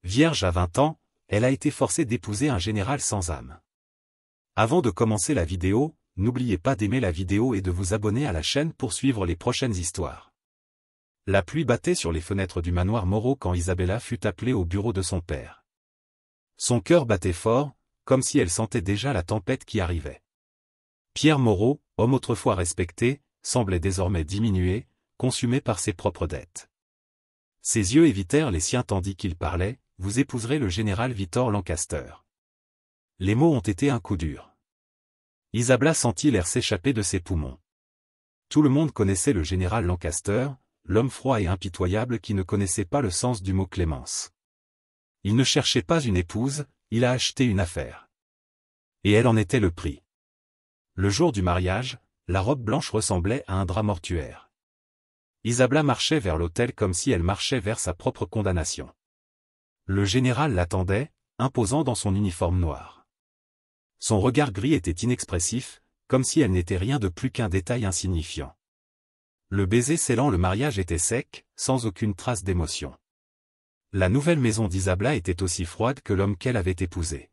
Vierge à 20 ans, elle a été forcée d'épouser un général sans âme. Avant de commencer la vidéo, n'oubliez pas d'aimer la vidéo et de vous abonner à la chaîne pour suivre les prochaines histoires. La pluie battait sur les fenêtres du manoir Moreau quand Isabella fut appelée au bureau de son père. Son cœur battait fort, comme si elle sentait déjà la tempête qui arrivait. Pierre Moreau, homme autrefois respecté, semblait désormais diminué, consumé par ses propres dettes. Ses yeux évitèrent les siens tandis qu'il parlait, « Vous épouserez le général Victor Lancaster ». Les mots ont été un coup dur. Isabella sentit l'air s'échapper de ses poumons. Tout le monde connaissait le général Lancaster, l'homme froid et impitoyable qui ne connaissait pas le sens du mot clémence. Il ne cherchait pas une épouse, il a acheté une affaire. Et elle en était le prix. Le jour du mariage, la robe blanche ressemblait à un drap mortuaire. Isabella marchait vers l'autel comme si elle marchait vers sa propre condamnation. Le général l'attendait, imposant dans son uniforme noir. Son regard gris était inexpressif, comme si elle n'était rien de plus qu'un détail insignifiant. Le baiser scellant le mariage était sec, sans aucune trace d'émotion. La nouvelle maison d'Isabella était aussi froide que l'homme qu'elle avait épousé.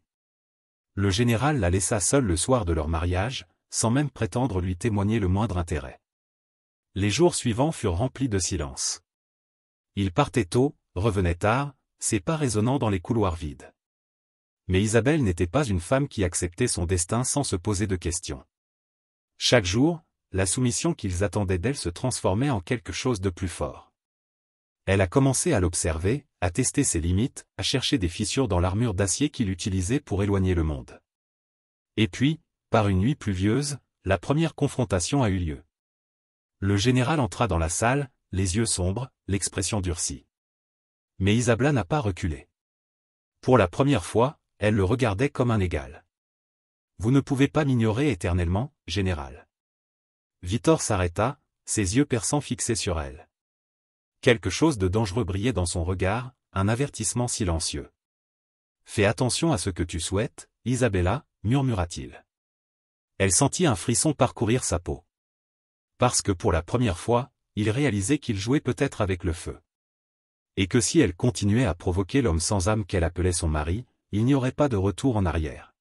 Le général la laissa seule le soir de leur mariage, sans même prétendre lui témoigner le moindre intérêt. Les jours suivants furent remplis de silence. Il partait tôt, revenait tard, ses pas résonnant dans les couloirs vides. Mais Isabelle n'était pas une femme qui acceptait son destin sans se poser de questions. Chaque jour, la soumission qu'ils attendaient d'elle se transformait en quelque chose de plus fort. Elle a commencé à l'observer, à tester ses limites, à chercher des fissures dans l'armure d'acier qu'il utilisait pour éloigner le monde. Et puis, par une nuit pluvieuse, la première confrontation a eu lieu. Le général entra dans la salle, les yeux sombres, l'expression durcie. Mais Isabella n'a pas reculé. Pour la première fois, elle le regardait comme un égal. « Vous ne pouvez pas m'ignorer éternellement, général. » Victor s'arrêta, ses yeux perçants fixés sur elle. Quelque chose de dangereux brillait dans son regard, un avertissement silencieux. « Fais attention à ce que tu souhaites, Isabella, » murmura-t-il. Elle sentit un frisson parcourir sa peau. Parce que pour la première fois, il réalisait qu'il jouait peut-être avec le feu. Et que si elle continuait à provoquer l'homme sans âme qu'elle appelait son mari, il n'y aurait pas de retour en arrière.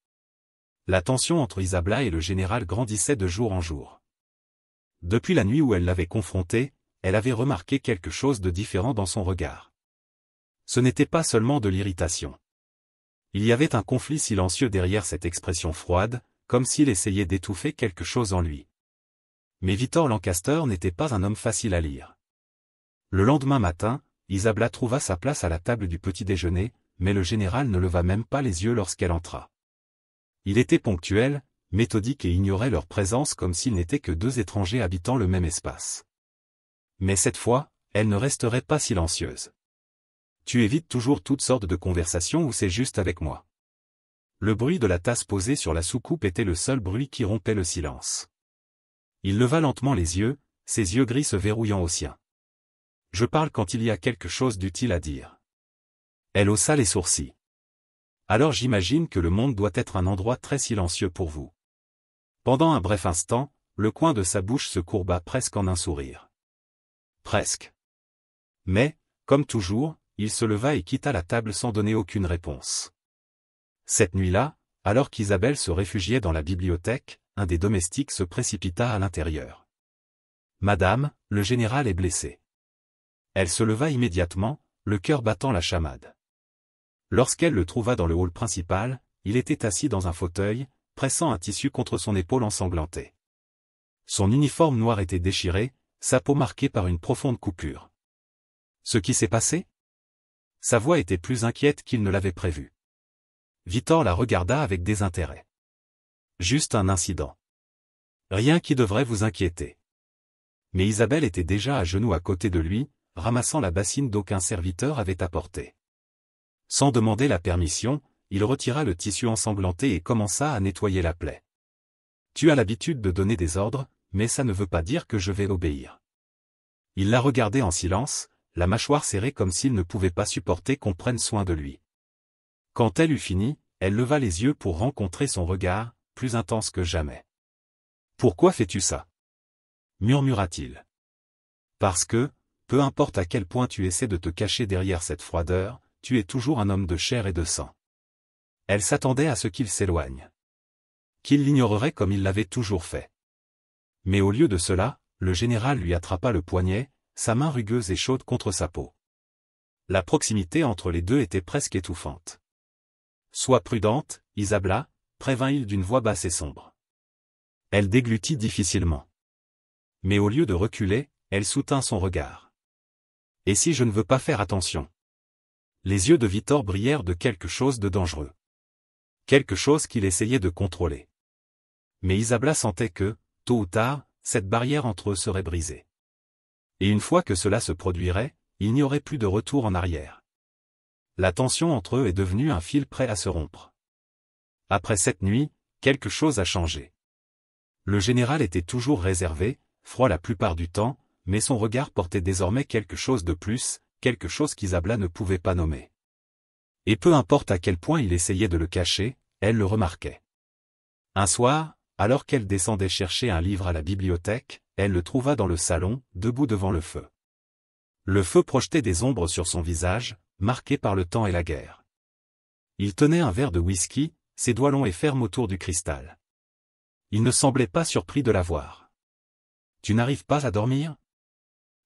La tension entre Isabella et le général grandissait de jour en jour. Depuis la nuit où elle l'avait confronté, elle avait remarqué quelque chose de différent dans son regard. Ce n'était pas seulement de l'irritation. Il y avait un conflit silencieux derrière cette expression froide, comme s'il essayait d'étouffer quelque chose en lui. Mais Victor Lancaster n'était pas un homme facile à lire. Le lendemain matin, Isabella trouva sa place à la table du petit-déjeuner, mais le général ne leva même pas les yeux lorsqu'elle entra. Il était ponctuel, méthodique et ignorait leur présence comme s'ils n'étaient que deux étrangers habitant le même espace. Mais cette fois, elle ne resterait pas silencieuse. « Tu évites toujours toutes sortes de conversations ou c'est juste avec moi ?» Le bruit de la tasse posée sur la soucoupe était le seul bruit qui rompait le silence. Il leva lentement les yeux, ses yeux gris se verrouillant aux siens. « Je parle quand il y a quelque chose d'utile à dire. » Elle haussa les sourcils. « Alors j'imagine que le monde doit être un endroit très silencieux pour vous. » Pendant un bref instant, le coin de sa bouche se courba presque en un sourire. Presque. Mais, comme toujours, il se leva et quitta la table sans donner aucune réponse. Cette nuit-là, alors qu'Isabelle se réfugiait dans la bibliothèque, un des domestiques se précipita à l'intérieur. « Madame, le général est blessé. » Elle se leva immédiatement, le cœur battant la chamade. Lorsqu'elle le trouva dans le hall principal, il était assis dans un fauteuil, pressant un tissu contre son épaule ensanglantée. Son uniforme noir était déchiré, sa peau marquée par une profonde coupure. Ce qui s'est passé ? Sa voix était plus inquiète qu'il ne l'avait prévu. Victor la regarda avec désintérêt. Juste un incident. Rien qui devrait vous inquiéter. Mais Isabelle était déjà à genoux à côté de lui, ramassant la bassine d'aucun serviteur avait apportée. Sans demander la permission, il retira le tissu ensanglanté et commença à nettoyer la plaie. « Tu as l'habitude de donner des ordres, mais ça ne veut pas dire que je vais obéir. » Il la regardait en silence, la mâchoire serrée comme s'il ne pouvait pas supporter qu'on prenne soin de lui. Quand elle eut fini, elle leva les yeux pour rencontrer son regard, plus intense que jamais. « Pourquoi fais-tu ça ?» murmura-t-il. « Parce que, peu importe à quel point tu essaies de te cacher derrière cette froideur, tu es toujours un homme de chair et de sang. Elle s'attendait à ce qu'il s'éloigne. Qu'il l'ignorerait comme il l'avait toujours fait. Mais au lieu de cela, le général lui attrapa le poignet, sa main rugueuse et chaude contre sa peau. La proximité entre les deux était presque étouffante. « Sois prudente, Isabella », prévint-il d'une voix basse et sombre. Elle déglutit difficilement. Mais au lieu de reculer, elle soutint son regard. « Et si je ne veux pas faire attention ?» Les yeux de Victor brillèrent de quelque chose de dangereux. Quelque chose qu'il essayait de contrôler. Mais Isabella sentait que, tôt ou tard, cette barrière entre eux serait brisée. Et une fois que cela se produirait, il n'y aurait plus de retour en arrière. La tension entre eux est devenue un fil prêt à se rompre. Après cette nuit, quelque chose a changé. Le général était toujours réservé, froid la plupart du temps, mais son regard portait désormais quelque chose de plus, quelque chose qu'Isabella ne pouvait pas nommer. Et peu importe à quel point il essayait de le cacher, elle le remarquait. Un soir, alors qu'elle descendait chercher un livre à la bibliothèque, elle le trouva dans le salon, debout devant le feu. Le feu projetait des ombres sur son visage, marqué par le temps et la guerre. Il tenait un verre de whisky, ses doigts longs et fermes autour du cristal. Il ne semblait pas surpris de la voir. « Tu n'arrives pas à dormir ?»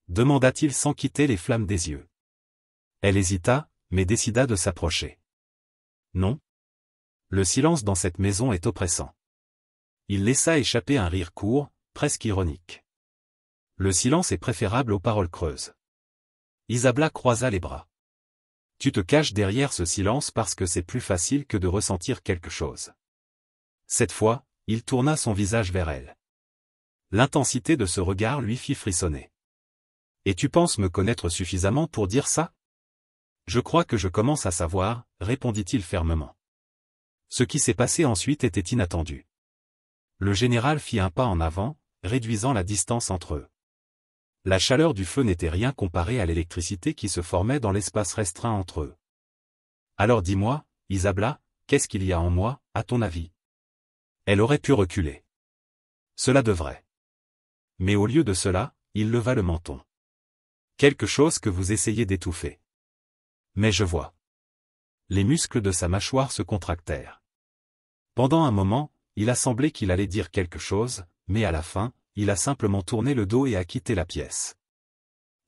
demanda-t-il sans quitter les flammes des yeux. Elle hésita, mais décida de s'approcher. « Non. Le silence dans cette maison est oppressant. » Il laissa échapper un rire court, presque ironique. Le silence est préférable aux paroles creuses. Isabella croisa les bras. Tu te caches derrière ce silence parce que c'est plus facile que de ressentir quelque chose. Cette fois, il tourna son visage vers elle. L'intensité de ce regard lui fit frissonner. Et tu penses me connaître suffisamment pour dire ça? Je crois que je commence à savoir, répondit-il fermement. Ce qui s'est passé ensuite était inattendu. Le général fit un pas en avant, réduisant la distance entre eux. La chaleur du feu n'était rien comparée à l'électricité qui se formait dans l'espace restreint entre eux. Alors dis-moi, Isabella, qu'est-ce qu'il y a en moi, à ton avis? Elle aurait pu reculer. Cela devrait. Mais au lieu de cela, il leva le menton. Quelque chose que vous essayez d'étouffer. Mais je vois. Les muscles de sa mâchoire se contractèrent. Pendant un moment, il a semblé qu'il allait dire quelque chose, mais à la fin, il a simplement tourné le dos et a quitté la pièce.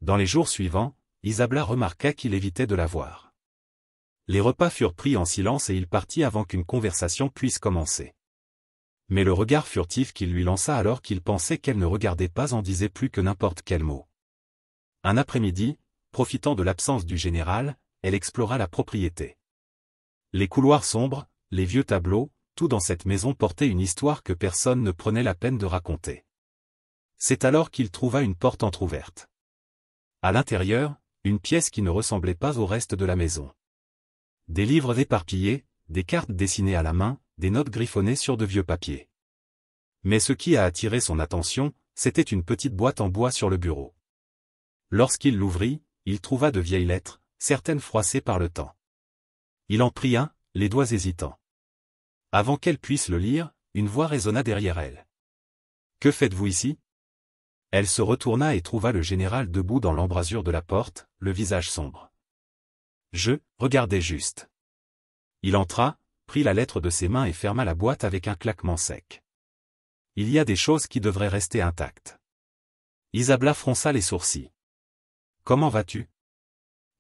Dans les jours suivants, Isabella remarqua qu'il évitait de la voir. Les repas furent pris en silence et il partit avant qu'une conversation puisse commencer. Mais le regard furtif qu'il lui lança alors qu'il pensait qu'elle ne regardait pas en disait plus que n'importe quel mot. Un après-midi, profitant de l'absence du général, elle explora la propriété. Les couloirs sombres, les vieux tableaux, tout dans cette maison portait une histoire que personne ne prenait la peine de raconter. C'est alors qu'il trouva une porte entr'ouverte. À l'intérieur, une pièce qui ne ressemblait pas au reste de la maison. Des livres éparpillés, des cartes dessinées à la main, des notes griffonnées sur de vieux papiers. Mais ce qui a attiré son attention, c'était une petite boîte en bois sur le bureau. Lorsqu'il l'ouvrit, il trouva de vieilles lettres, certaines froissées par le temps. Il en prit un, les doigts hésitants. Avant qu'elle puisse le lire, une voix résonna derrière elle. « Que faites-vous ici ?» Elle se retourna et trouva le général debout dans l'embrasure de la porte, le visage sombre. Je regardais juste. Il entra, prit la lettre de ses mains et ferma la boîte avec un claquement sec. Il y a des choses qui devraient rester intactes. Isabella fronça les sourcils. « Comment vas-tu »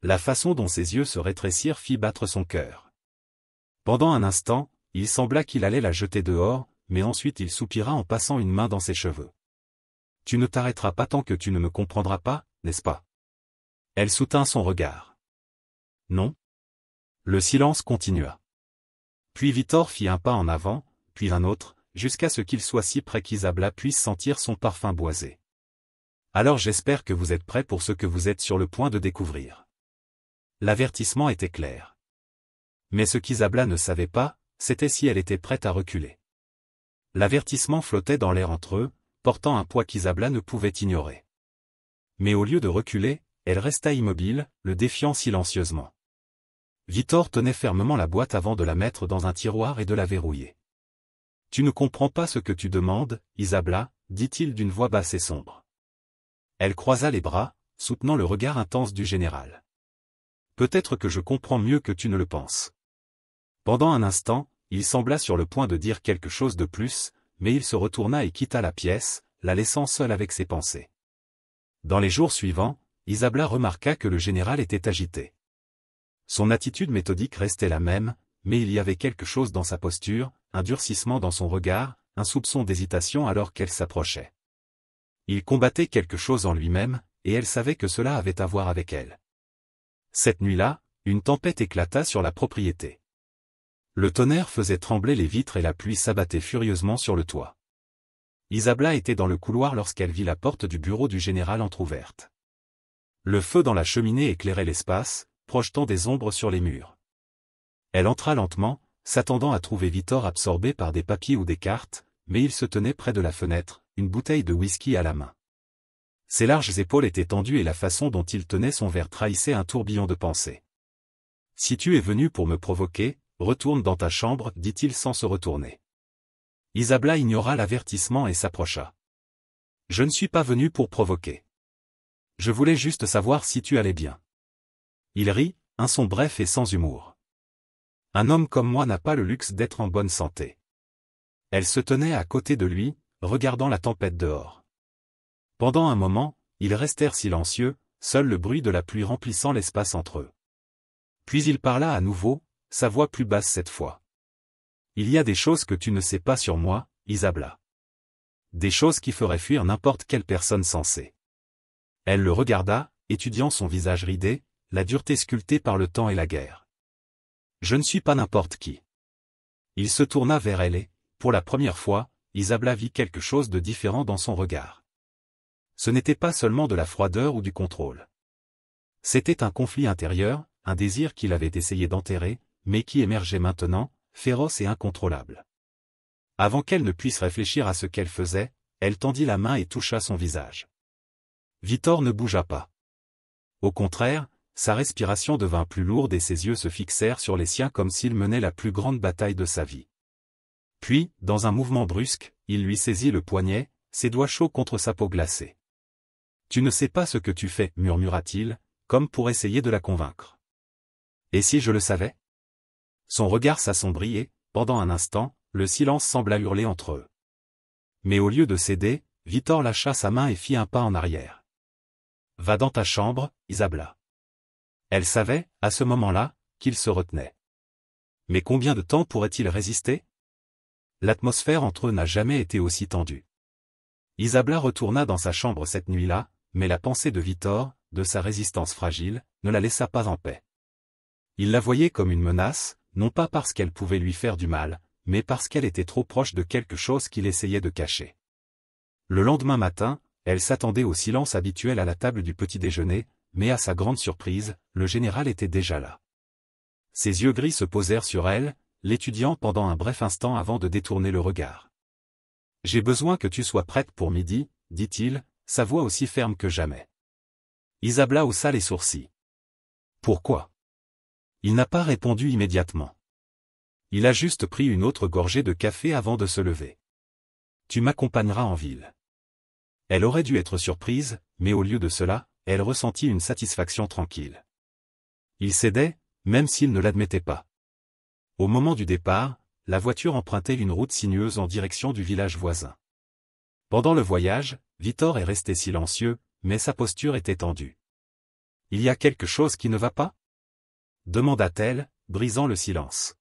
La façon dont ses yeux se rétrécirent fit battre son cœur. Pendant un instant, il sembla qu'il allait la jeter dehors, mais ensuite il soupira en passant une main dans ses cheveux. « Tu ne t'arrêteras pas tant que tu ne me comprendras pas, n'est-ce pas » Elle soutint son regard. « Non » Le silence continua. Puis Victor fit un pas en avant, puis un autre, jusqu'à ce qu'il soit si près qu'Isabella puisse sentir son parfum boisé. « Alors j'espère que vous êtes prêts pour ce que vous êtes sur le point de découvrir. » L'avertissement était clair. Mais ce qu'Isabella ne savait pas, c'était si elle était prête à reculer. L'avertissement flottait dans l'air entre eux, portant un poids qu'Isabella ne pouvait ignorer. Mais au lieu de reculer, elle resta immobile, le défiant silencieusement. Victor tenait fermement la boîte avant de la mettre dans un tiroir et de la verrouiller. « Tu ne comprends pas ce que tu demandes, Isabella, dit-il d'une voix basse et sombre. Elle croisa les bras, soutenant le regard intense du général. peut-être que je comprends mieux que tu ne le penses. Pendant un instant, il sembla sur le point de dire quelque chose de plus, mais il se retourna et quitta la pièce, la laissant seule avec ses pensées. Dans les jours suivants, Isabella remarqua que le général était agité. Son attitude méthodique restait la même, mais il y avait quelque chose dans sa posture, un durcissement dans son regard, un soupçon d'hésitation alors qu'elle s'approchait. Il combattait quelque chose en lui-même, et elle savait que cela avait à voir avec elle. Cette nuit-là, une tempête éclata sur la propriété. Le tonnerre faisait trembler les vitres et la pluie s'abattait furieusement sur le toit. Isabella était dans le couloir lorsqu'elle vit la porte du bureau du général entr'ouverte. Le feu dans la cheminée éclairait l'espace, projetant des ombres sur les murs. Elle entra lentement, s'attendant à trouver Victor absorbé par des papiers ou des cartes, mais il se tenait près de la fenêtre, une bouteille de whisky à la main. Ses larges épaules étaient tendues et la façon dont il tenait son verre trahissait un tourbillon de pensées. « Si tu es venu pour me provoquer, retourne dans ta chambre, dit-il sans se retourner. Isabella ignora l'avertissement et s'approcha. « Je ne suis pas venu pour provoquer. Je voulais juste savoir si tu allais bien. » Il rit, un son bref et sans humour. « Un homme comme moi n'a pas le luxe d'être en bonne santé. » Elle se tenait à côté de lui, regardant la tempête dehors. Pendant un moment, ils restèrent silencieux, seul le bruit de la pluie remplissant l'espace entre eux. Puis il parla à nouveau, sa voix plus basse cette fois. « Il y a des choses que tu ne sais pas sur moi, Isabella. Des choses qui feraient fuir n'importe quelle personne sensée. » Elle le regarda, étudiant son visage ridé, la dureté sculptée par le temps et la guerre. « Je ne suis pas n'importe qui. » Il se tourna vers elle et, pour la première fois, Isabella vit quelque chose de différent dans son regard. Ce n'était pas seulement de la froideur ou du contrôle. C'était un conflit intérieur, un désir qu'il avait essayé d'enterrer, mais qui émergeait maintenant, féroce et incontrôlable. Avant qu'elle ne puisse réfléchir à ce qu'elle faisait, elle tendit la main et toucha son visage. Victor ne bougea pas. Au contraire, sa respiration devint plus lourde et ses yeux se fixèrent sur les siens comme s'il menait la plus grande bataille de sa vie. Puis, dans un mouvement brusque, il lui saisit le poignet, ses doigts chauds contre sa peau glacée. « Tu ne sais pas ce que tu fais, murmura-t-il, comme pour essayer de la convaincre. Et si je le savais ? Son regard s'assombrit et, pendant un instant, le silence sembla hurler entre eux. Mais au lieu de céder, Victor lâcha sa main et fit un pas en arrière. « Va dans ta chambre, Isabella. » Elle savait, à ce moment-là, qu'il se retenait. Mais combien de temps pourrait-il résister ? L'atmosphère entre eux n'a jamais été aussi tendue. Isabella retourna dans sa chambre cette nuit-là, mais la pensée de Victor, de sa résistance fragile, ne la laissa pas en paix. Il la voyait comme une menace, non pas parce qu'elle pouvait lui faire du mal, mais parce qu'elle était trop proche de quelque chose qu'il essayait de cacher. Le lendemain matin, elle s'attendait au silence habituel à la table du petit déjeuner, mais à sa grande surprise, le général était déjà là. Ses yeux gris se posèrent sur elle, l'étudiant pendant un bref instant avant de détourner le regard. « J'ai besoin que tu sois prête pour midi, » dit-il, sa voix aussi ferme que jamais. Isabella haussa les sourcils. « Pourquoi ?» Il n'a pas répondu immédiatement. Il a juste pris une autre gorgée de café avant de se lever. « Tu m'accompagneras en ville. » Elle aurait dû être surprise, mais au lieu de cela, elle ressentit une satisfaction tranquille. Il cédait, même s'il ne l'admettait pas. Au moment du départ, la voiture empruntait une route sinueuse en direction du village voisin. Pendant le voyage, Victor est resté silencieux, mais sa posture était tendue. « Il y a quelque chose qui ne va pas ?» demanda-t-elle, brisant le silence.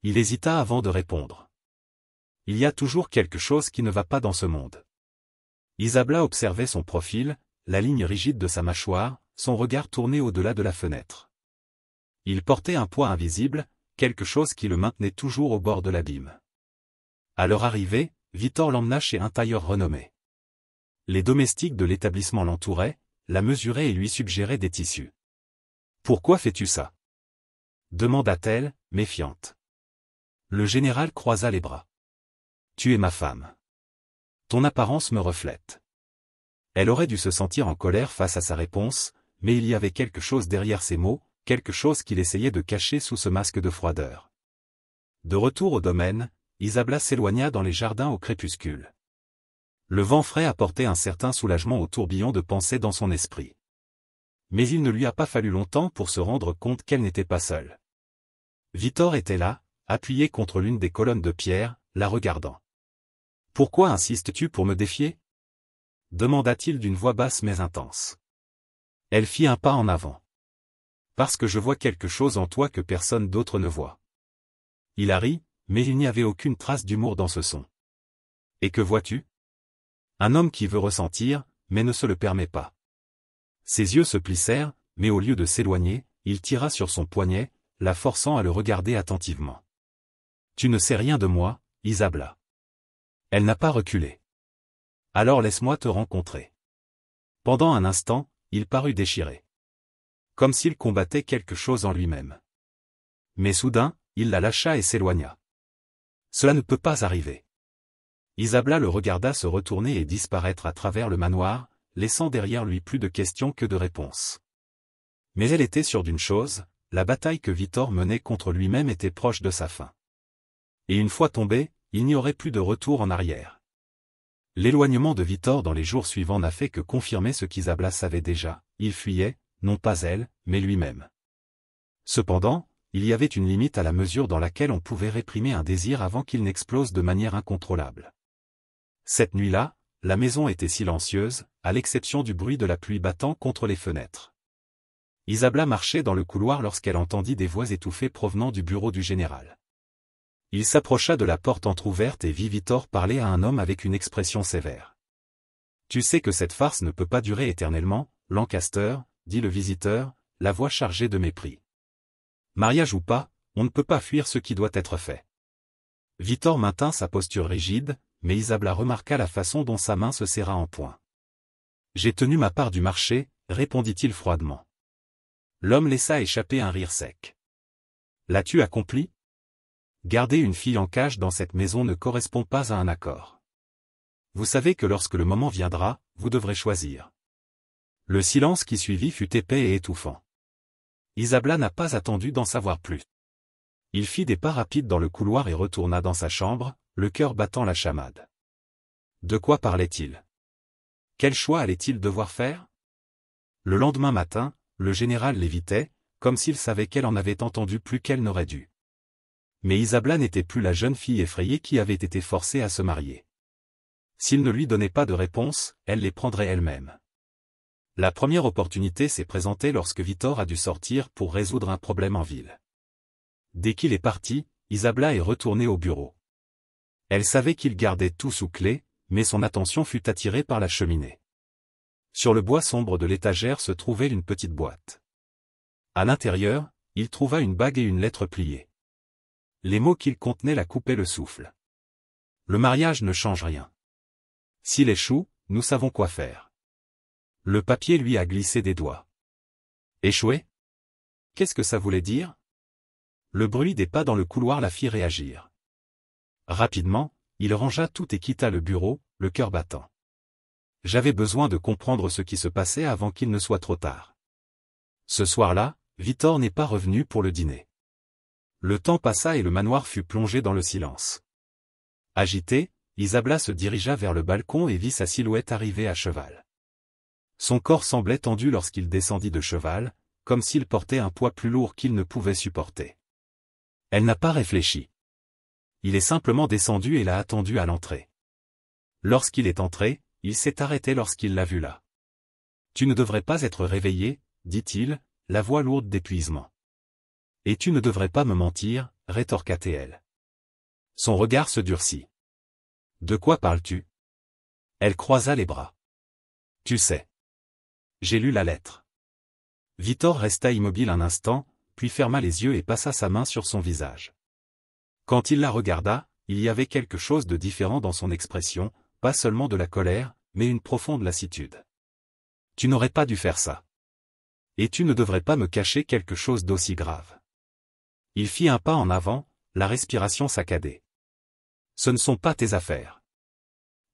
Il hésita avant de répondre. « Il y a toujours quelque chose qui ne va pas dans ce monde. » Isabella observait son profil, la ligne rigide de sa mâchoire, son regard tourné au-delà de la fenêtre. Il portait un poids invisible, quelque chose qui le maintenait toujours au bord de l'abîme. À leur arrivée, Victor l'emmena chez un tailleur renommé. Les domestiques de l'établissement l'entouraient, la mesuraient et lui suggéraient des tissus. « Pourquoi fais-tu ça ?» demanda-t-elle, méfiante. Le général croisa les bras. « Tu es ma femme. Ton apparence me reflète. » Elle aurait dû se sentir en colère face à sa réponse, mais il y avait quelque chose derrière ces mots, quelque chose qu'il essayait de cacher sous ce masque de froideur. De retour au domaine, Isabella s'éloigna dans les jardins au crépuscule. Le vent frais apportait un certain soulagement au tourbillon de pensées dans son esprit. Mais il ne lui a pas fallu longtemps pour se rendre compte qu'elle n'était pas seule. Victor était là, appuyé contre l'une des colonnes de pierre, la regardant. « Pourquoi insistes-tu pour me défier ?» demanda-t-il d'une voix basse mais intense. Elle fit un pas en avant. « Parce que je vois quelque chose en toi que personne d'autre ne voit. » Il a ri, mais il n'y avait aucune trace d'humour dans ce son. « Et que vois-tu ? Un homme qui veut ressentir, mais ne se le permet pas. » Ses yeux se plissèrent, mais au lieu de s'éloigner, il tira sur son poignet, la forçant à le regarder attentivement. « Tu ne sais rien de moi, Isabla. » Elle n'a pas reculé. « Alors laisse-moi te rencontrer. » Pendant un instant, il parut déchiré. Comme s'il combattait quelque chose en lui-même. Mais soudain, il la lâcha et s'éloigna. « Cela ne peut pas arriver. » Isabla le regarda se retourner et disparaître à travers le manoir, laissant derrière lui plus de questions que de réponses. Mais elle était sûre d'une chose, la bataille que Victor menait contre lui-même était proche de sa fin. Et une fois tombé, il n'y aurait plus de retour en arrière. L'éloignement de Victor dans les jours suivants n'a fait que confirmer ce qu'Isabla savait déjà, il fuyait, non pas elle, mais lui-même. Cependant, il y avait une limite à la mesure dans laquelle on pouvait réprimer un désir avant qu'il n'explose de manière incontrôlable. Cette nuit-là, la maison était silencieuse, à l'exception du bruit de la pluie battant contre les fenêtres. Isabla marchait dans le couloir lorsqu'elle entendit des voix étouffées provenant du bureau du général. Il s'approcha de la porte entr'ouverte et vit Victor parler à un homme avec une expression sévère. « Tu sais que cette farce ne peut pas durer éternellement, Lancaster, » dit le visiteur, la voix chargée de mépris. « Mariage ou pas, on ne peut pas fuir ce qui doit être fait. » Victor maintint sa posture rigide, mais Isabla remarqua la façon dont sa main se serra en poing. « J'ai tenu ma part du marché, » répondit-il froidement. L'homme laissa échapper un rire sec. « L'as-tu accompli ? Garder une fille en cage dans cette maison ne correspond pas à un accord. Vous savez que lorsque le moment viendra, vous devrez choisir. » Le silence qui suivit fut épais et étouffant. Isabla n'a pas attendu d'en savoir plus. Il fit des pas rapides dans le couloir et retourna dans sa chambre, le cœur battant la chamade. De quoi parlait-il ? Quel choix allait-il devoir faire ? Le lendemain matin, le général l'évitait, comme s'il savait qu'elle en avait entendu plus qu'elle n'aurait dû. Mais Isabla n'était plus la jeune fille effrayée qui avait été forcée à se marier. S'il ne lui donnait pas de réponse, elle les prendrait elle-même. La première opportunité s'est présentée lorsque Victor a dû sortir pour résoudre un problème en ville. Dès qu'il est parti, Isabla est retournée au bureau. Elle savait qu'il gardait tout sous clé, mais son attention fut attirée par la cheminée. Sur le bois sombre de l'étagère se trouvait une petite boîte. À l'intérieur, il trouva une bague et une lettre pliée. Les mots qu'il contenait la coupaient le souffle. Le mariage ne change rien. S'il échoue, nous savons quoi faire. Le papier lui a glissé des doigts. Échouer ? Qu'est-ce que ça voulait dire ? Le bruit des pas dans le couloir la fit réagir. Rapidement, il rangea tout et quitta le bureau, le cœur battant. J'avais besoin de comprendre ce qui se passait avant qu'il ne soit trop tard. Ce soir-là, Victor n'est pas revenu pour le dîner. Le temps passa et le manoir fut plongé dans le silence. Agitée, Isabla se dirigea vers le balcon et vit sa silhouette arriver à cheval. Son corps semblait tendu lorsqu'il descendit de cheval, comme s'il portait un poids plus lourd qu'il ne pouvait supporter. Elle n'a pas réfléchi. Il est simplement descendu et l'a attendu à l'entrée. Lorsqu'il est entré, il s'est arrêté lorsqu'il l'a vue là. « Tu ne devrais pas être réveillé, » dit-il, la voix lourde d'épuisement. « Et tu ne devrais pas me mentir, » rétorqua-t-elle. Son regard se durcit. « De quoi parles-tu » Elle croisa les bras. « Tu sais. J'ai lu la lettre. » Victor resta immobile un instant, puis ferma les yeux et passa sa main sur son visage. Quand il la regarda, il y avait quelque chose de différent dans son expression, pas seulement de la colère, mais une profonde lassitude. « Tu n'aurais pas dû faire ça. Et tu ne devrais pas me cacher quelque chose d'aussi grave. » Il fit un pas en avant, la respiration saccadée. « Ce ne sont pas tes affaires. »«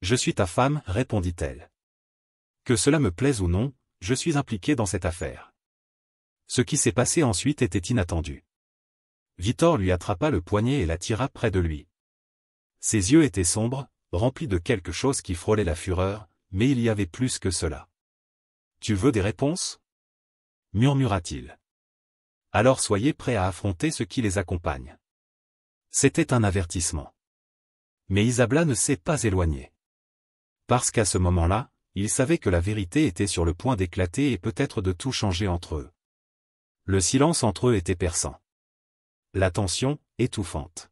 Je suis ta femme, » répondit-elle. « Que cela me plaise ou non, je suis impliqué dans cette affaire. » Ce qui s'est passé ensuite était inattendu. Victor lui attrapa le poignet et la tira près de lui. Ses yeux étaient sombres, remplis de quelque chose qui frôlait la fureur, mais il y avait plus que cela. « Tu veux des réponses ? murmura-t-il. Alors soyez prêts à affronter ceux qui les accompagnent. C'était un avertissement. Mais Isabla ne s'est pas éloignée. Parce qu'à ce moment-là, il savait que la vérité était sur le point d'éclater et peut-être de tout changer entre eux. Le silence entre eux était perçant. La tension, étouffante.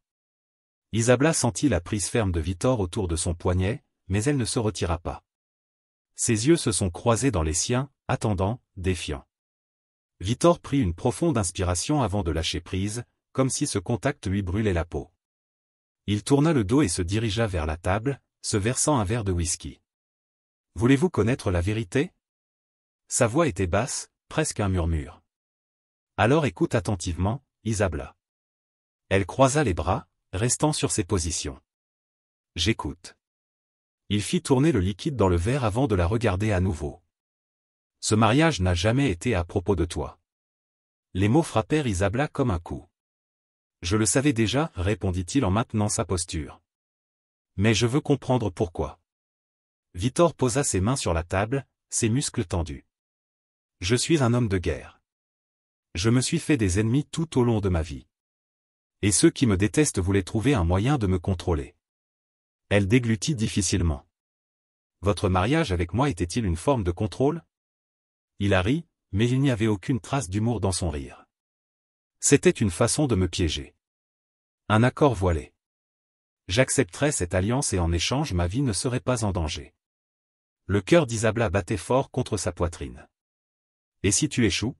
Isabla sentit la prise ferme de Victor autour de son poignet, mais elle ne se retira pas. Ses yeux se sont croisés dans les siens, attendant, défiant. Victor prit une profonde inspiration avant de lâcher prise, comme si ce contact lui brûlait la peau. Il tourna le dos et se dirigea vers la table, se versant un verre de whisky. « Voulez-vous connaître la vérité » Sa voix était basse, presque un murmure. « Alors écoute attentivement, Isabla. » Elle croisa les bras, restant sur ses positions. « J'écoute. » Il fit tourner le liquide dans le verre avant de la regarder à nouveau. « Ce mariage n'a jamais été à propos de toi. » Les mots frappèrent Isabla comme un coup. « Je le savais déjà, » répondit-il en maintenant sa posture. « Mais je veux comprendre pourquoi. » Victor posa ses mains sur la table, ses muscles tendus. « Je suis un homme de guerre. Je me suis fait des ennemis tout au long de ma vie. Et ceux qui me détestent voulaient trouver un moyen de me contrôler. » Elle déglutit difficilement. « Votre mariage avec moi était-il une forme de contrôle ?» Il a ri, mais il n'y avait aucune trace d'humour dans son rire. C'était une façon de me piéger. Un accord voilé. J'accepterais cette alliance et en échange ma vie ne serait pas en danger. Le cœur d'Isabla battait fort contre sa poitrine. Et si tu échoues ?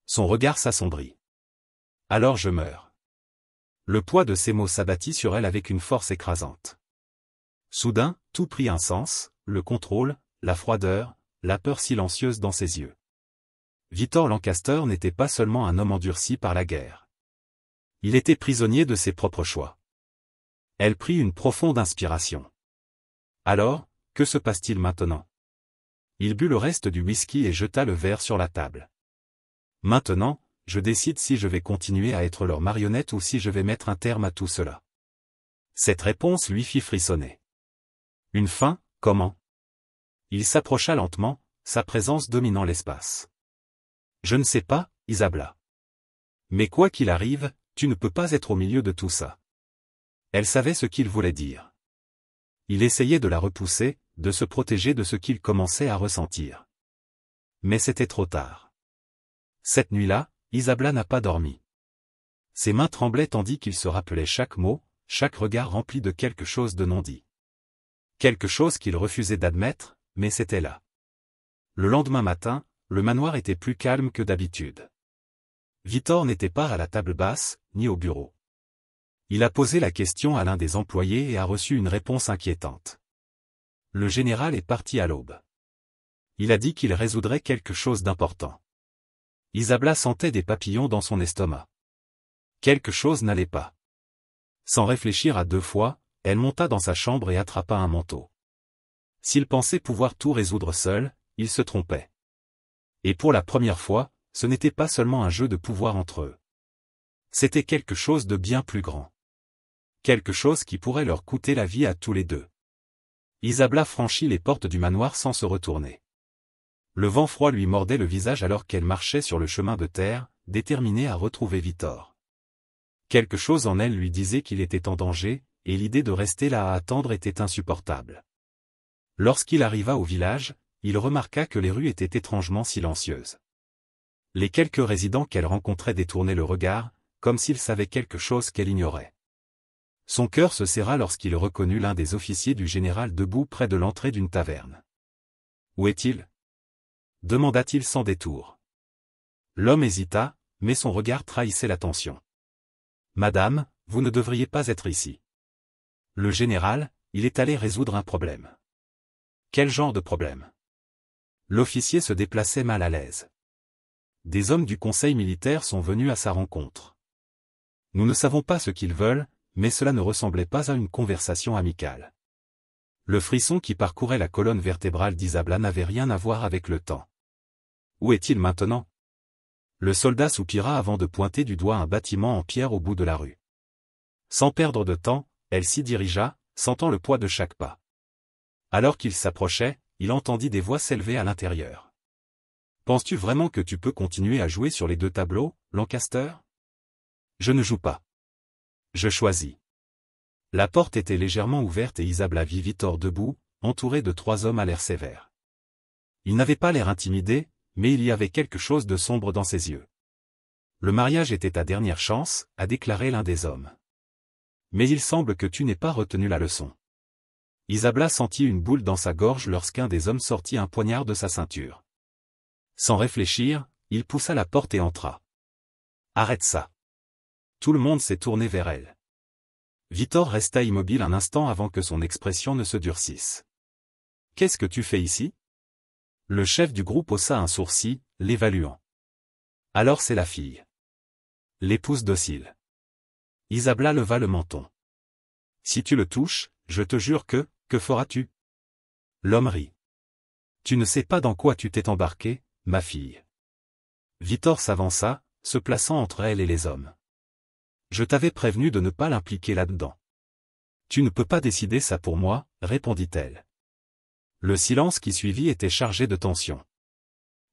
Son regard s'assombrit. Alors je meurs. Le poids de ces mots s'abattit sur elle avec une force écrasante. Soudain, tout prit un sens, le contrôle, la froideur, la peur silencieuse dans ses yeux. Victor Lancaster n'était pas seulement un homme endurci par la guerre. Il était prisonnier de ses propres choix. Elle prit une profonde inspiration. Alors, que se passe-t-il maintenant ? Il but le reste du whisky et jeta le verre sur la table. Maintenant, je décide si je vais continuer à être leur marionnette ou si je vais mettre un terme à tout cela. Cette réponse lui fit frissonner. Une fin, comment ? Il s'approcha lentement, sa présence dominant l'espace. Je ne sais pas, Isabla. Mais quoi qu'il arrive, tu ne peux pas être au milieu de tout ça. Elle savait ce qu'il voulait dire. Il essayait de la repousser, de se protéger de ce qu'il commençait à ressentir. Mais c'était trop tard. Cette nuit-là, Isabla n'a pas dormi. Ses mains tremblaient tandis qu'il se rappelait chaque mot, chaque regard rempli de quelque chose de non dit. Quelque chose qu'il refusait d'admettre, mais c'était là. Le lendemain matin, le manoir était plus calme que d'habitude. Victor n'était pas à la table basse, ni au bureau. Il a posé la question à l'un des employés et a reçu une réponse inquiétante. Le général est parti à l'aube. Il a dit qu'il résoudrait quelque chose d'important. Isabla sentait des papillons dans son estomac. Quelque chose n'allait pas. Sans réfléchir à deux fois, elle monta dans sa chambre et attrapa un manteau. S'il pensait pouvoir tout résoudre seul, il se trompait. Et pour la première fois, ce n'était pas seulement un jeu de pouvoir entre eux. C'était quelque chose de bien plus grand. Quelque chose qui pourrait leur coûter la vie à tous les deux. Isabla franchit les portes du manoir sans se retourner. Le vent froid lui mordait le visage alors qu'elle marchait sur le chemin de terre, déterminée à retrouver Victor. Quelque chose en elle lui disait qu'il était en danger, et l'idée de rester là à attendre était insupportable. Lorsqu'il arriva au village, il remarqua que les rues étaient étrangement silencieuses. Les quelques résidents qu'elle rencontrait détournaient le regard, comme s'ils savaient quelque chose qu'elle ignorait. Son cœur se serra lorsqu'il reconnut l'un des officiers du général debout près de l'entrée d'une taverne. « Où est-il » demanda-t-il sans détour. L'homme hésita, mais son regard trahissait la tension. « Madame, vous ne devriez pas être ici. » Le général, il est allé résoudre un problème. « Quel genre de problème » L'officier se déplaçait mal à l'aise. Des hommes du conseil militaire sont venus à sa rencontre. Nous ne savons pas ce qu'ils veulent, mais cela ne ressemblait pas à une conversation amicale. Le frisson qui parcourait la colonne vertébrale d'Isabla n'avait rien à voir avec le temps. Où est-il maintenant ? Le soldat soupira avant de pointer du doigt un bâtiment en pierre au bout de la rue. Sans perdre de temps, elle s'y dirigea, sentant le poids de chaque pas. Alors qu'il s'approchait, il entendit des voix s'élever à l'intérieur. Penses-tu vraiment que tu peux continuer à jouer sur les deux tableaux, Lancaster? Je ne joue pas. Je choisis. La porte était légèrement ouverte et Isabella vit Victor debout, entouré de 3 hommes à l'air sévère. Il n'avait pas l'air intimidé, mais il y avait quelque chose de sombre dans ses yeux. Le mariage était ta dernière chance, a déclaré l'un des hommes. Mais il semble que tu n'aies pas retenu la leçon. Isabella sentit une boule dans sa gorge lorsqu'un des hommes sortit un poignard de sa ceinture. Sans réfléchir, il poussa la porte et entra. Arrête ça. Tout le monde s'est tourné vers elle. Victor resta immobile un instant avant que son expression ne se durcisse. Qu'est-ce que tu fais ici? Le chef du groupe haussa un sourcil, l'évaluant. Alors c'est la fille. L'épouse docile. Isabella leva le menton. Si tu le touches, je te jure que feras-tu? L'homme rit. Tu ne sais pas dans quoi tu t'es embarqué, ma fille. Victor s'avança, se plaçant entre elle et les hommes. Je t'avais prévenu de ne pas l'impliquer là-dedans. Tu ne peux pas décider ça pour moi, répondit-elle. Le silence qui suivit était chargé de tension.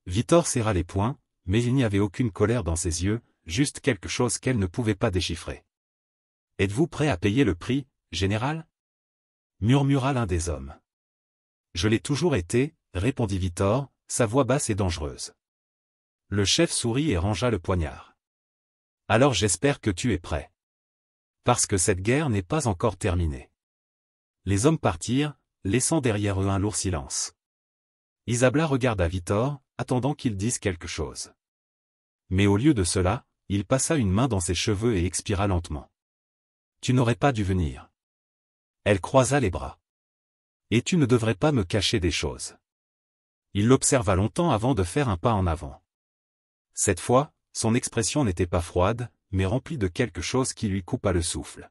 Victor serra les poings, mais il n'y avait aucune colère dans ses yeux, juste quelque chose qu'elle ne pouvait pas déchiffrer. Êtes-vous prêt à payer le prix, général? Murmura l'un des hommes. Je l'ai toujours été, répondit Victor, sa voix basse et dangereuse. Le chef sourit et rangea le poignard. Alors j'espère que tu es prêt. Parce que cette guerre n'est pas encore terminée. Les hommes partirent, laissant derrière eux un lourd silence. Isabella regarda Victor, attendant qu'il dise quelque chose. Mais au lieu de cela, il passa une main dans ses cheveux et expira lentement. Tu n'aurais pas dû venir. Elle croisa les bras. Et tu ne devrais pas me cacher des choses. Il l'observa longtemps avant de faire un pas en avant. Cette fois, son expression n'était pas froide, mais remplie de quelque chose qui lui coupa le souffle.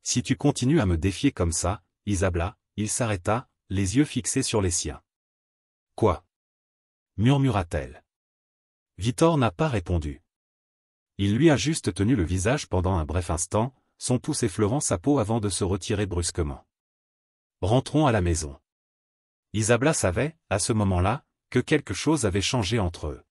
Si tu continues à me défier comme ça, Isabella, il s'arrêta, les yeux fixés sur les siens. Quoi? Murmura-t-elle. Victor n'a pas répondu. Il lui a juste tenu le visage pendant un bref instant, son pouce effleurant sa peau avant de se retirer brusquement. Rentrons à la maison. Isabella savait, à ce moment-là, que quelque chose avait changé entre eux.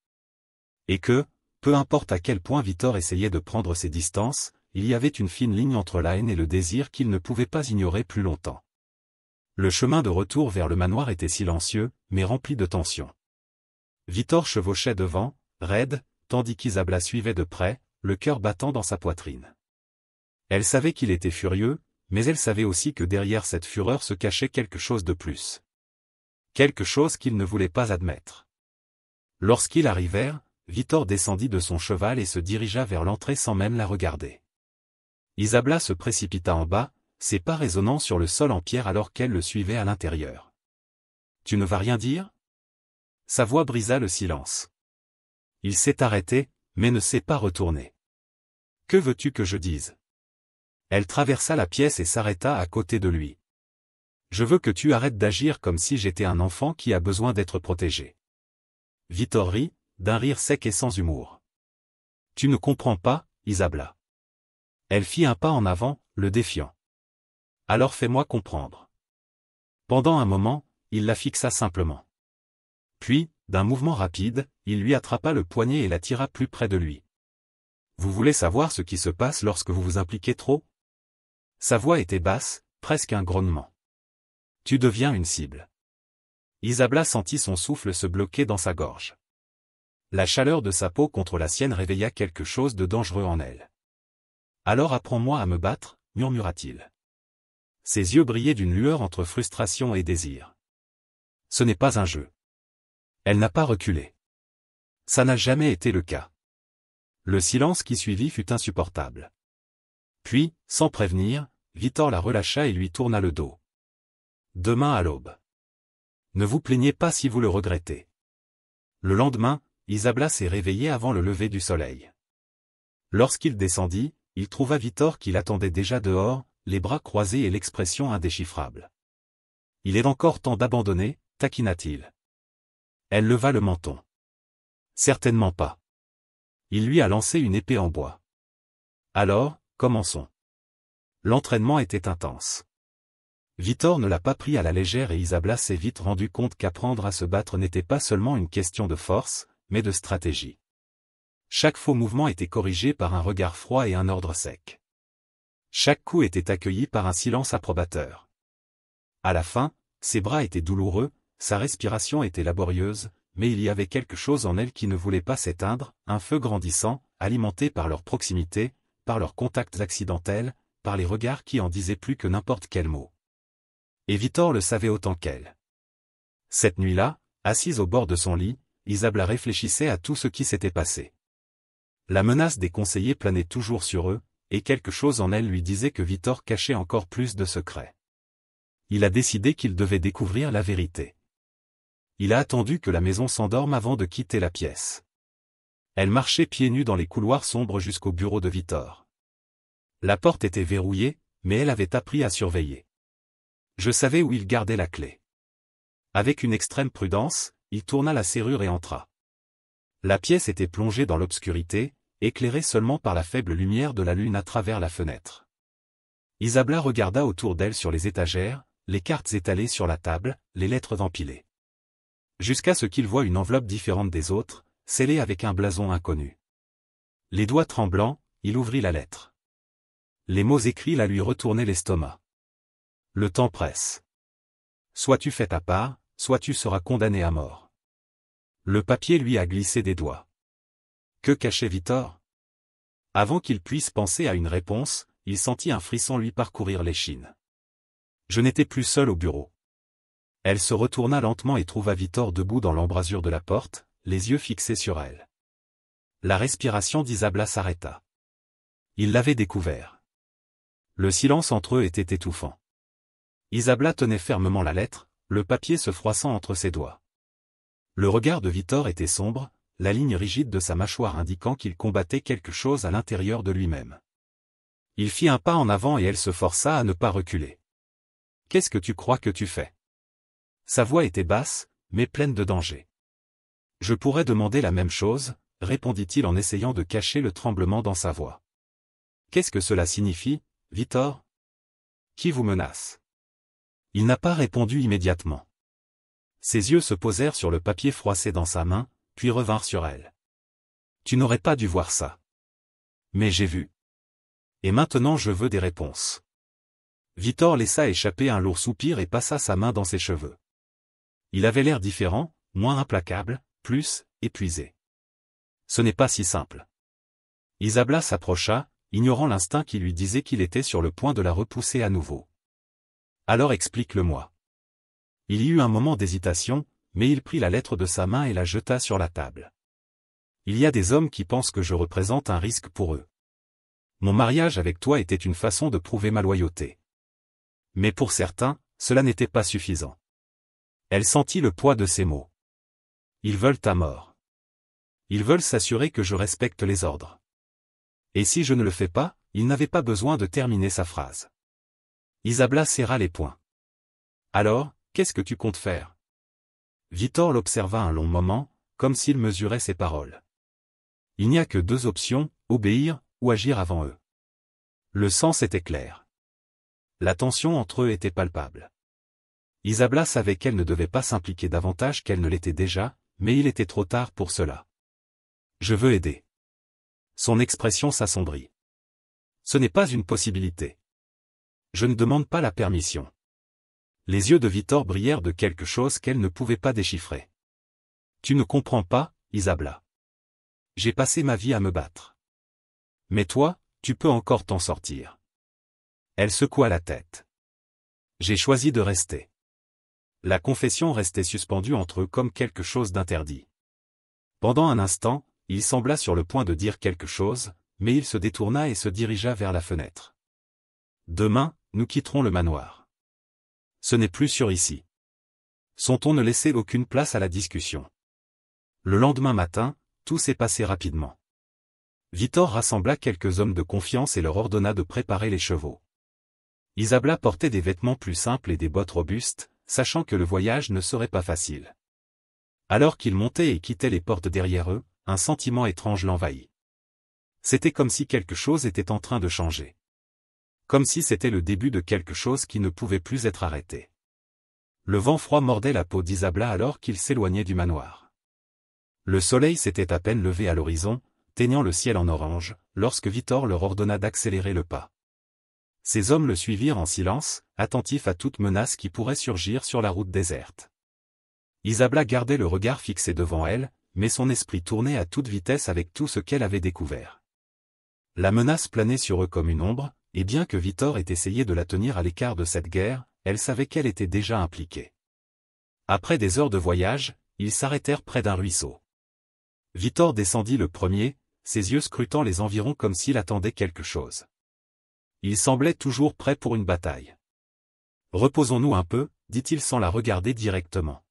Et que, peu importe à quel point Victor essayait de prendre ses distances, il y avait une fine ligne entre la haine et le désir qu'il ne pouvait pas ignorer plus longtemps. Le chemin de retour vers le manoir était silencieux, mais rempli de tension. Victor chevauchait devant, raide, tandis qu'Isabella suivait de près, le cœur battant dans sa poitrine. Elle savait qu'il était furieux, mais elle savait aussi que derrière cette fureur se cachait quelque chose de plus. Quelque chose qu'il ne voulait pas admettre. Lorsqu'ils arrivèrent, Victor descendit de son cheval et se dirigea vers l'entrée sans même la regarder. Isabella se précipita en bas, ses pas résonnant sur le sol en pierre alors qu'elle le suivait à l'intérieur. « Tu ne vas rien dire ?» Sa voix brisa le silence. Il s'est arrêté, mais ne s'est pas retourné. « Que veux-tu que je dise ?» Elle traversa la pièce et s'arrêta à côté de lui. « Je veux que tu arrêtes d'agir comme si j'étais un enfant qui a besoin d'être protégé. » Victor rit, d'un rire sec et sans humour. « Tu ne comprends pas, Isabella. » Elle fit un pas en avant, le défiant. « Alors fais-moi comprendre. » Pendant un moment, il la fixa simplement. Puis, d'un mouvement rapide, il lui attrapa le poignet et la tira plus près de lui. « Vous voulez savoir ce qui se passe lorsque vous vous impliquez trop ? » Sa voix était basse, presque un grognement. « Tu deviens une cible. » Isabella sentit son souffle se bloquer dans sa gorge. La chaleur de sa peau contre la sienne réveilla quelque chose de dangereux en elle. « Alors apprends-moi à me battre, » murmura-t-il. Ses yeux brillaient d'une lueur entre frustration et désir. Ce n'est pas un jeu. Elle n'a pas reculé. Ça n'a jamais été le cas. Le silence qui suivit fut insupportable. Puis, sans prévenir, Victor la relâcha et lui tourna le dos. Demain à l'aube. Ne vous plaignez pas si vous le regrettez. Le lendemain, Isabella s'est réveillée avant le lever du soleil. Lorsqu'il descendit, il trouva Victor qui l'attendait déjà dehors, les bras croisés et l'expression indéchiffrable. « Il est encore temps d'abandonner, taquina-t-il. » Elle leva le menton. « Certainement pas. » Il lui a lancé une épée en bois. « Alors, commençons. » L'entraînement était intense. Vitor ne l'a pas pris à la légère et Isabla s'est vite rendu compte qu'apprendre à se battre n'était pas seulement une question de force, mais de stratégie. Chaque faux mouvement était corrigé par un regard froid et un ordre sec. Chaque coup était accueilli par un silence approbateur. À la fin, ses bras étaient douloureux, sa respiration était laborieuse, mais il y avait quelque chose en elle qui ne voulait pas s'éteindre, un feu grandissant, alimenté par leur proximité, par leurs contacts accidentels, par les regards qui en disaient plus que n'importe quel mot. Et Vitor le savait autant qu'elle. Cette nuit-là, assise au bord de son lit, Isabla réfléchissait à tout ce qui s'était passé. La menace des conseillers planait toujours sur eux, et quelque chose en elle lui disait que Vitor cachait encore plus de secrets. Il a décidé qu'il devait découvrir la vérité. Il a attendu que la maison s'endorme avant de quitter la pièce. Elle marchait pieds nus dans les couloirs sombres jusqu'au bureau de Vitor. La porte était verrouillée, mais elle avait appris à surveiller. Je savais où il gardait la clé. Avec une extrême prudence, il tourna la serrure et entra. La pièce était plongée dans l'obscurité, éclairée seulement par la faible lumière de la lune à travers la fenêtre. Isabla regarda autour d'elle sur les étagères, les cartes étalées sur la table, les lettres empilées. Jusqu'à ce qu'il voie une enveloppe différente des autres, scellée avec un blason inconnu. Les doigts tremblants, il ouvrit la lettre. Les mots écrits la lui retournaient l'estomac. Le temps presse. Soit tu fais ta part, soit tu seras condamné à mort. Le papier lui a glissé des doigts. Que cachait Vitor? Avant qu'il puisse penser à une réponse, il sentit un frisson lui parcourir l'échine. Je n'étais plus seul au bureau. Elle se retourna lentement et trouva Vitor debout dans l'embrasure de la porte, les yeux fixés sur elle. La respiration d'Isabla s'arrêta. Il l'avait découvert. Le silence entre eux était étouffant. Isabla tenait fermement la lettre, le papier se froissant entre ses doigts. Le regard de Vitor était sombre, la ligne rigide de sa mâchoire indiquant qu'il combattait quelque chose à l'intérieur de lui-même. Il fit un pas en avant et elle se força à ne pas reculer. « Qu'est-ce que tu crois que tu fais » Sa voix était basse, mais pleine de danger. « Je pourrais demander la même chose » répondit-il en essayant de cacher le tremblement dans sa voix. « Qu'est-ce que cela signifie, Vitor ? Qui vous menace » Il n'a pas répondu immédiatement. Ses yeux se posèrent sur le papier froissé dans sa main, puis revinrent sur elle. « Tu n'aurais pas dû voir ça. » « Mais j'ai vu. Et maintenant je veux des réponses. » Vitor laissa échapper un lourd soupir et passa sa main dans ses cheveux. Il avait l'air différent, moins implacable, plus épuisé. Ce n'est pas si simple. Isabla s'approcha, ignorant l'instinct qui lui disait qu'il était sur le point de la repousser à nouveau. Alors explique-le-moi. Il y eut un moment d'hésitation, mais il prit la lettre de sa main et la jeta sur la table. Il y a des hommes qui pensent que je représente un risque pour eux. Mon mariage avec toi était une façon de prouver ma loyauté. Mais pour certains, cela n'était pas suffisant. Elle sentit le poids de ses mots. Ils veulent ta mort. Ils veulent s'assurer que je respecte les ordres. Et si je ne le fais pas, il n'avait pas besoin de terminer sa phrase. Isabla serra les poings. Alors, qu'est-ce que tu comptes faire? Vitor l'observa un long moment, comme s'il mesurait ses paroles. Il n'y a que deux options, obéir, ou agir avant eux. Le sens était clair. La tension entre eux était palpable. Isabla savait qu'elle ne devait pas s'impliquer davantage qu'elle ne l'était déjà, mais il était trop tard pour cela. Je veux aider. Son expression s'assombrit. Ce n'est pas une possibilité. Je ne demande pas la permission. Les yeux de Vitor brillèrent de quelque chose qu'elle ne pouvait pas déchiffrer. Tu ne comprends pas, Isabla. J'ai passé ma vie à me battre. Mais toi, tu peux encore t'en sortir. Elle secoua la tête. J'ai choisi de rester. La confession restait suspendue entre eux comme quelque chose d'interdit. Pendant un instant, il sembla sur le point de dire quelque chose, mais il se détourna et se dirigea vers la fenêtre. Demain, nous quitterons le manoir. Ce n'est plus sûr ici. Son ton ne laissait aucune place à la discussion. Le lendemain matin, tout s'est passé rapidement. Vitor rassembla quelques hommes de confiance et leur ordonna de préparer les chevaux. Isabla portait des vêtements plus simples et des bottes robustes, sachant que le voyage ne serait pas facile. Alors qu'ils montaient et quittaient les portes derrière eux, un sentiment étrange l'envahit. C'était comme si quelque chose était en train de changer. comme si c'était le début de quelque chose qui ne pouvait plus être arrêté. Le vent froid mordait la peau d'Isabla alors qu'il s'éloignait du manoir. Le soleil s'était à peine levé à l'horizon, teignant le ciel en orange, lorsque Victor leur ordonna d'accélérer le pas. Ces hommes le suivirent en silence, attentifs à toute menace qui pourrait surgir sur la route déserte. Isabla gardait le regard fixé devant elle, mais son esprit tournait à toute vitesse avec tout ce qu'elle avait découvert. La menace planait sur eux comme une ombre, et bien que Victor ait essayé de la tenir à l'écart de cette guerre, elle savait qu'elle était déjà impliquée. Après des heures de voyage, ils s'arrêtèrent près d'un ruisseau. Victor descendit le premier, ses yeux scrutant les environs comme s'il attendait quelque chose. Il semblait toujours prêt pour une bataille. « Reposons-nous un peu », dit-il sans la regarder directement.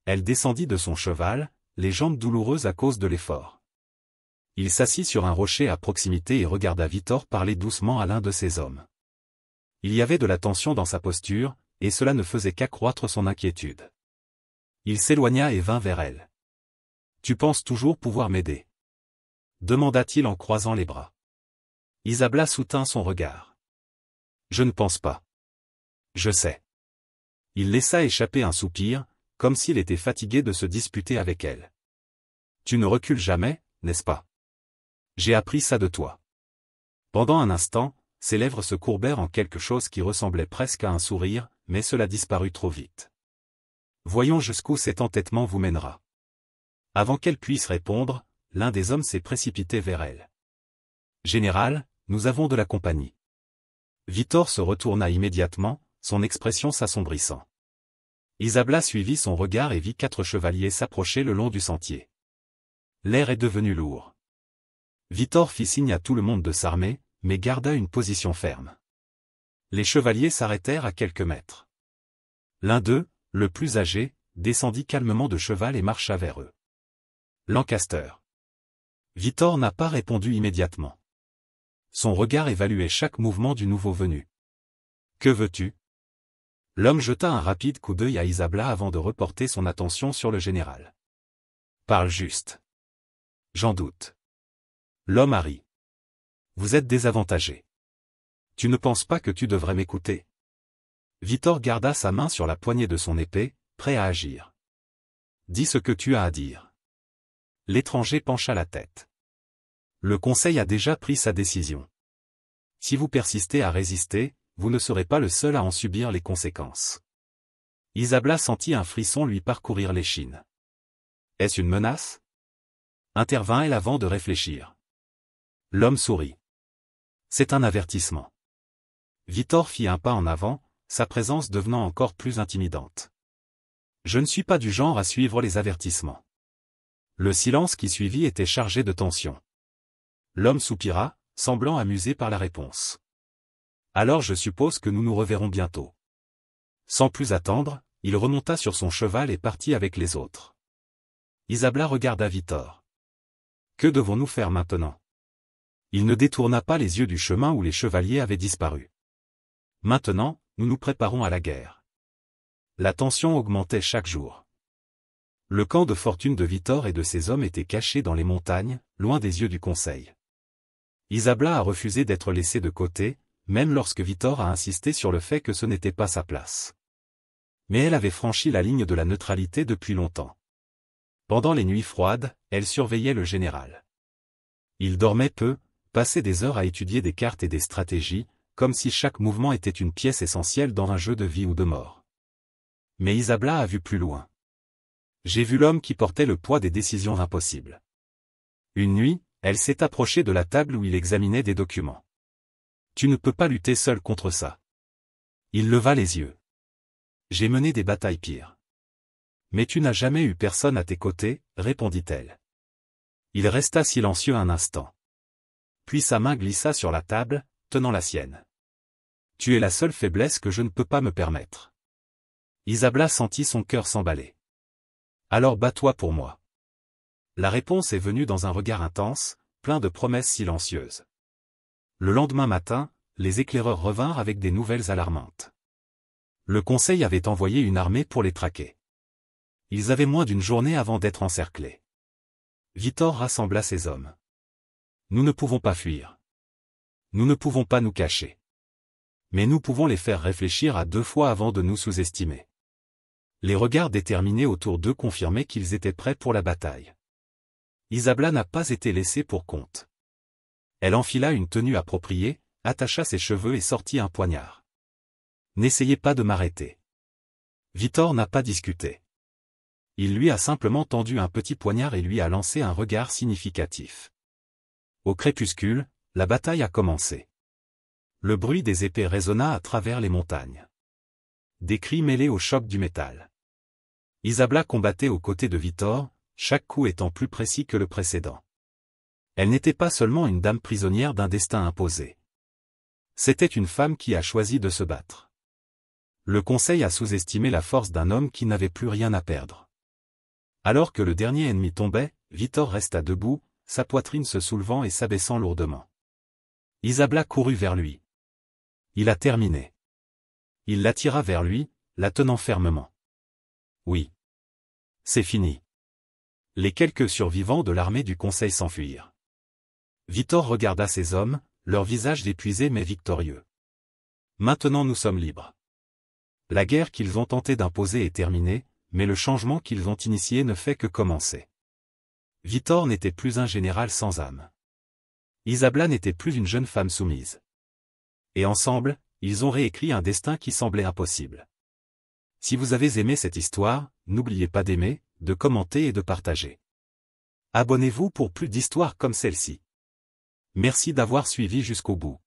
Elle descendit de son cheval, les jambes douloureuses à cause de l'effort. Il s'assit sur un rocher à proximité et regarda Victor parler doucement à l'un de ses hommes. Il y avait de la tension dans sa posture, et cela ne faisait qu'accroître son inquiétude. Il s'éloigna et vint vers elle. « Tu penses toujours pouvoir m'aider ?» demanda-t-il en croisant les bras. Isabla soutint son regard. « Je ne pense pas. Je sais. » Il laissa échapper un soupir, comme s'il était fatigué de se disputer avec elle. « Tu ne recules jamais, n'est-ce pas? J'ai appris ça de toi. » Pendant un instant, ses lèvres se courbèrent en quelque chose qui ressemblait presque à un sourire, mais cela disparut trop vite. « Voyons jusqu'où cet entêtement vous mènera. » Avant qu'elle puisse répondre, l'un des hommes s'est précipité vers elle. « Général, nous avons de la compagnie. » Victor se retourna immédiatement, son expression s'assombrissant. Isabla suivit son regard et vit 4 chevaliers s'approcher le long du sentier. L'air est devenu lourd. Victor fit signe à tout le monde de s'armer, mais garda une position ferme. Les chevaliers s'arrêtèrent à quelques mètres. L'un d'eux, le plus âgé, descendit calmement de cheval et marcha vers eux. Lancaster. Victor n'a pas répondu immédiatement. Son regard évaluait chaque mouvement du nouveau venu. « Que veux-tu » L'homme jeta un rapide coup d'œil à Isabla avant de reporter son attention sur le général. « Parle juste. »« J'en doute. » L'homme a ri. « Vous êtes désavantagé. Tu ne penses pas que tu devrais m'écouter ?» Victor garda sa main sur la poignée de son épée, prêt à agir. « Dis ce que tu as à dire. » L'étranger pencha la tête. « Le Conseil a déjà pris sa décision. Si vous persistez à résister, vous ne serez pas le seul à en subir les conséquences. » Isabla sentit un frisson lui parcourir l'échine. « Est-ce une menace ?» intervint-elle avant de réfléchir. L'homme sourit. « C'est un avertissement. » Victor fit un pas en avant, sa présence devenant encore plus intimidante. « Je ne suis pas du genre à suivre les avertissements. » Le silence qui suivit était chargé de tension. L'homme soupira, semblant amusé par la réponse. « Alors je suppose que nous nous reverrons bientôt. » Sans plus attendre, il remonta sur son cheval et partit avec les autres. Isabla regarda Victor. « Que devons-nous faire maintenant ?» Il ne détourna pas les yeux du chemin où les chevaliers avaient disparu. « Maintenant, nous nous préparons à la guerre. » La tension augmentait chaque jour. Le camp de fortune de Victor et de ses hommes était caché dans les montagnes, loin des yeux du Conseil. Isabla a refusé d'être laissée de côté, même lorsque Victor a insisté sur le fait que ce n'était pas sa place. Mais elle avait franchi la ligne de la neutralité depuis longtemps. Pendant les nuits froides, elle surveillait le général. Il dormait peu, passait des heures à étudier des cartes et des stratégies, comme si chaque mouvement était une pièce essentielle dans un jeu de vie ou de mort. Mais Isabla a vu plus loin. J'ai vu l'homme qui portait le poids des décisions impossibles. Une nuit, elle s'est approchée de la table où il examinait des documents. Tu ne peux pas lutter seul contre ça. Il leva les yeux. J'ai mené des batailles pires. Mais tu n'as jamais eu personne à tes côtés, répondit-elle. Il resta silencieux un instant. Puis sa main glissa sur la table, tenant la sienne. Tu es la seule faiblesse que je ne peux pas me permettre. Isabla sentit son cœur s'emballer. Alors bats-toi pour moi. La réponse est venue dans un regard intense, plein de promesses silencieuses. Le lendemain matin, les éclaireurs revinrent avec des nouvelles alarmantes. Le Conseil avait envoyé une armée pour les traquer. Ils avaient moins d'une journée avant d'être encerclés. Victor rassembla ses hommes. Nous ne pouvons pas fuir. Nous ne pouvons pas nous cacher. Mais nous pouvons les faire réfléchir à 2 fois avant de nous sous-estimer. Les regards déterminés autour d'eux confirmaient qu'ils étaient prêts pour la bataille. Isabla n'a pas été laissée pour compte. Elle enfila une tenue appropriée, attacha ses cheveux et sortit un poignard. N'essayez pas de m'arrêter. Victor n'a pas discuté. Il lui a simplement tendu un petit poignard et lui a lancé un regard significatif. Au crépuscule, la bataille a commencé. Le bruit des épées résonna à travers les montagnes. Des cris mêlés au choc du métal. Isabla combattait aux côtés de Victor, chaque coup étant plus précis que le précédent. Elle n'était pas seulement une dame prisonnière d'un destin imposé. C'était une femme qui a choisi de se battre. Le conseil a sous-estimé la force d'un homme qui n'avait plus rien à perdre. Alors que le dernier ennemi tombait, Victor resta debout, sa poitrine se soulevant et s'abaissant lourdement. Isabla courut vers lui. Il a terminé. Il l'attira vers lui, la tenant fermement. Oui. C'est fini. Les quelques survivants de l'armée du conseil s'enfuirent. Victor regarda ses hommes, leurs visages épuisés mais victorieux. Maintenant nous sommes libres. La guerre qu'ils ont tenté d'imposer est terminée, mais le changement qu'ils ont initié ne fait que commencer. Victor n'était plus un général sans âme. Isabla n'était plus une jeune femme soumise. Et ensemble, ils ont réécrit un destin qui semblait impossible. Si vous avez aimé cette histoire, n'oubliez pas d'aimer, de commenter et de partager. Abonnez-vous pour plus d'histoires comme celle-ci. Merci d'avoir suivi jusqu'au bout.